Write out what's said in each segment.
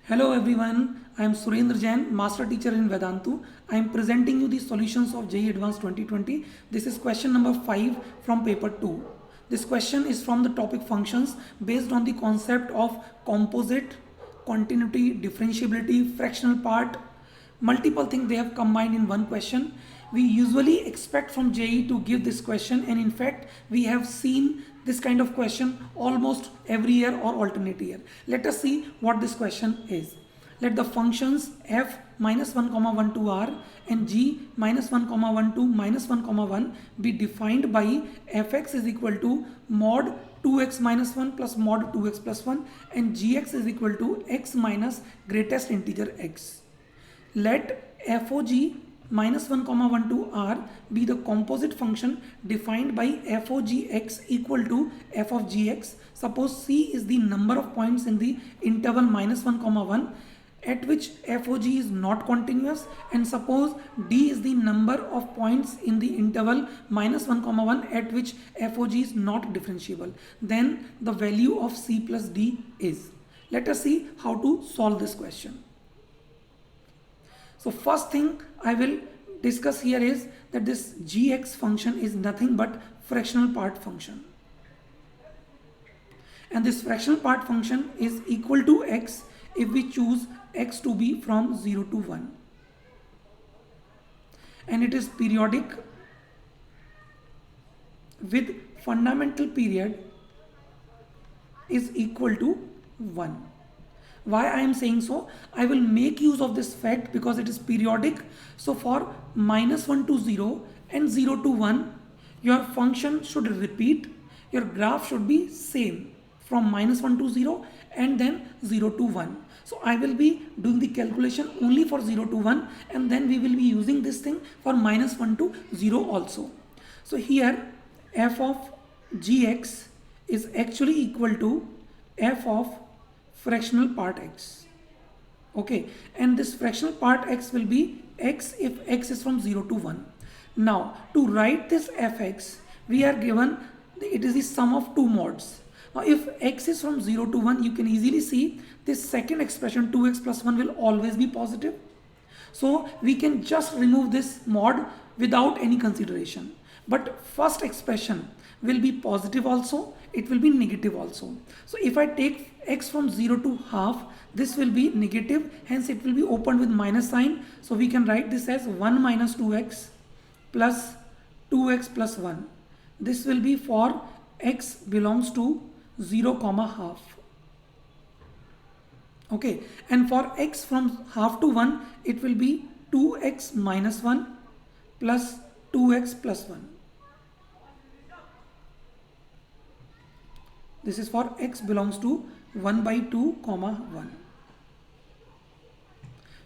Hello everyone, I am Surendra Jain, Master Teacher in Vedantu. I am presenting you the solutions of JEE Advanced 2020. This is question number 5 from paper 2. This question is from the topic functions based on the concept of composite, continuity, differentiability, fractional part, multiple things they have combined in one question. We usually expect from JEE to give this question, and in fact we have seen this kind of question almost every year or alternate year. Let us see what this question is. Let the functions f minus 1 comma 1 to r and g minus 1 comma 1 to minus 1 comma 1 be defined by fx is equal to mod 2x minus 1 plus mod 2x plus 1 and gx is equal to x minus greatest integer x. Let fog minus 1 comma 1 to r be the composite function defined by f of gx equal to f of gx. Suppose c is the number of points in the interval minus 1 comma 1 at which f of g is not continuous, and suppose d is the number of points in the interval minus 1 comma 1 at which f of g is not differentiable. Then the value of c plus d is. Let us see how to solve this question. So first thing I will discuss here is that this gx function is nothing but fractional part function, and this fractional part function is equal to x if we choose x to be from 0 to 1, and it is periodic with fundamental period is equal to 1. Why I am saying so? I will make use of this fact because it is periodic. So for minus 1 to 0 and 0 to 1, your function should repeat. Your graph should be same from minus 1 to 0 and then 0 to 1. So I will be doing the calculation only for 0 to 1, and then we will be using this thing for minus 1 to 0 also. So here f of gx is actually equal to f of fractional part x. Okay, and this fractional part x will be x if x is from 0 to 1. Now to write this fx, we are given it is the sum of two mods. Now if x is from 0 to 1, you can easily see this second expression 2x plus 1 will always be positive. So we can just remove this mod without any consideration. But first expression will be positive also, it will be negative also. So if I take x from 0 to half, this will be negative, hence it will be opened with minus sign. So we can write this as 1 minus 2x plus 2x plus 1. This will be for x belongs to 0 comma half. Okay, and for x from half to 1, it will be 2x minus 1 plus 2x plus 1. This is for x belongs to 1 by 2 comma 1.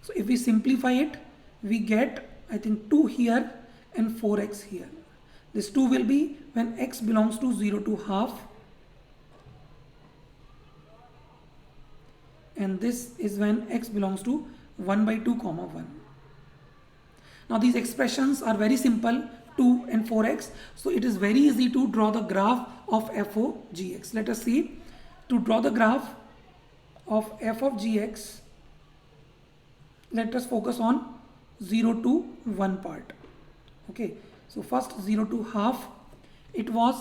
So if we simplify it, we get I think 2 here and 4x here. This 2 will be when x belongs to 0 to half, and this is when x belongs to 1 by 2 comma 1. Now these expressions are very simple, 2 and 4x, so it is very easy to draw the graph of f of gx. Let us see. To draw the graph of f of gx, let us focus on 0 to 1 part. Okay, so first 0 to half, it was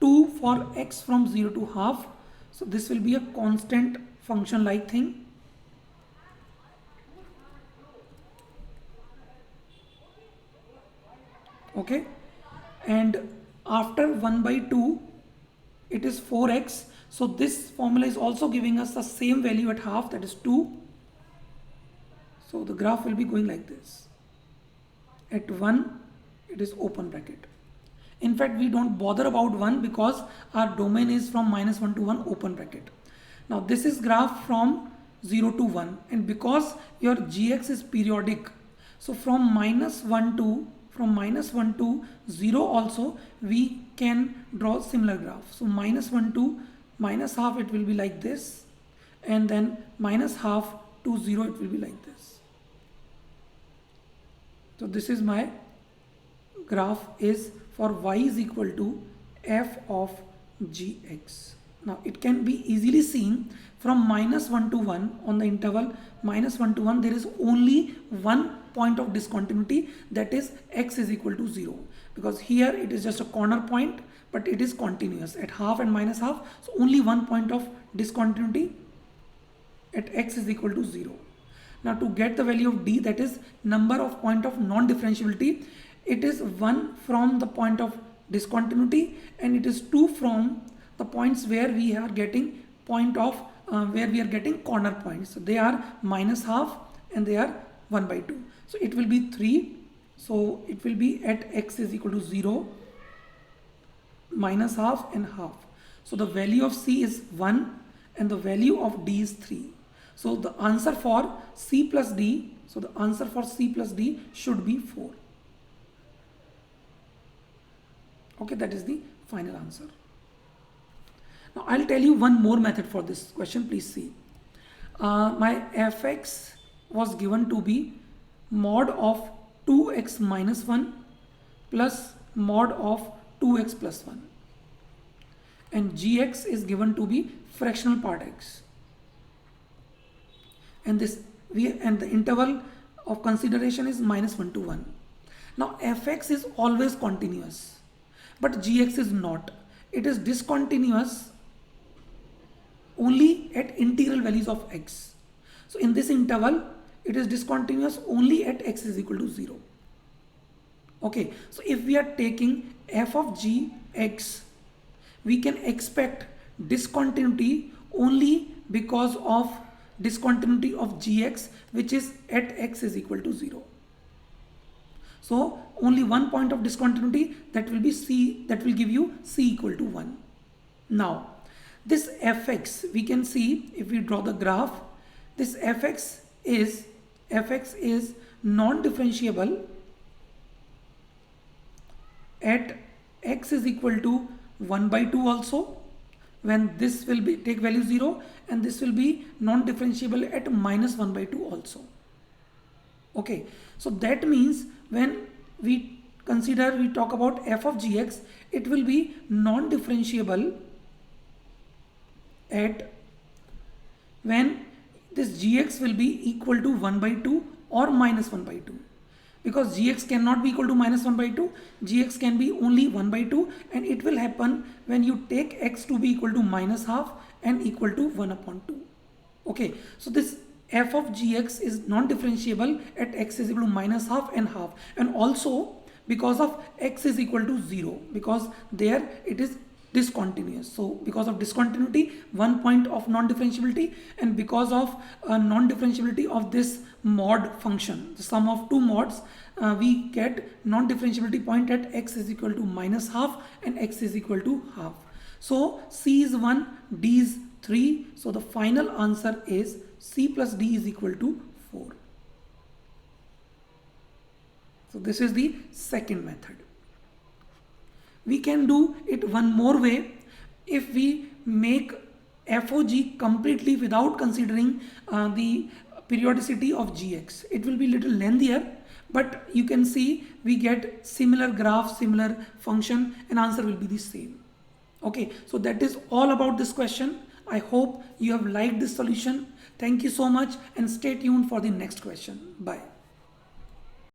2 for x from 0 to half, so this will be a constant function like thing. Okay, and after 1 by 2 it is 4x, so this formula is also giving us the same value at half, that is 2. So the graph will be going like this. At 1 it is open bracket. In fact we don't bother about 1 because our domain is from minus 1 to 1 open bracket. Now this is graph from 0 to 1, and because your gx is periodic, so from minus 1 to 0 also we can draw similar graph. So minus 1 to minus half, it will be like this, and then minus half to 0, it will be like this. So this is my graph is for y is equal to f of gx. Now it can be easily seen from -1 to 1 on the interval -1 to 1, there is only one point of discontinuity, that is x is equal to 0, because here it is just a corner point but it is continuous at half and minus half, so only one point of discontinuity at x is equal to 0. Now to get the value of d, that is number of point of non-differentiability, it is 1 from the point of discontinuity and it is 2 from the points where we are getting point of where we are getting corner points. So they are minus half and they are 1 by 2. So it will be 3. So it will be at x is equal to 0, minus half and half. So the value of c is 1 and the value of d is 3. So the answer for c plus d, so the answer for c plus d should be 4. Okay, that is the final answer. Now I'll tell you one more method for this question, please see. My fx was given to be mod of 2x minus 1 plus mod of 2x plus 1, and gx is given to be fractional part x, and the interval of consideration is -1 to 1. Now fx is always continuous but gx is not. It is discontinuous only at integral values of x. So in this interval it is discontinuous only at x is equal to 0. Okay, so if we are taking f of gx, we can expect discontinuity only because of discontinuity of gx, which is at x is equal to 0. So only one point of discontinuity, that will be c, that will give you c equal to 1. Now this fx, we can see if we draw the graph, this fx is non-differentiable at x is equal to 1 by 2 also, when this will be take value 0, and this will be non-differentiable at -1 by 2 also. Okay, so that means when we talk about f of gx, it will be non-differentiable at when this gx will be equal to 1 by 2 or -1 by 2, because gx cannot be equal to -1 by 2, gx can be only 1 by 2, and it will happen when you take x to be equal to -half and equal to 1 upon 2. Okay, so this f of gx is non-differentiable at x is equal to -half and half, and also because of x is equal to 0, because there it is discontinuous. So because of discontinuity, one point of non-differentiability, and because of non-differentiability of this mod function, the sum of two mods, we get non-differentiability point at x is equal to -half and x is equal to half. So c is 1, d is 3. So the final answer is c plus d is equal to 4. So this is the second method. We can do it one more way. If we make FOG completely without considering the periodicity of gx, it will be little lengthier, but you can see we get similar graph, similar function, and answer will be the same. Okay, so that is all about this question. I hope you have liked this solution. Thank you so much and stay tuned for the next question. Bye.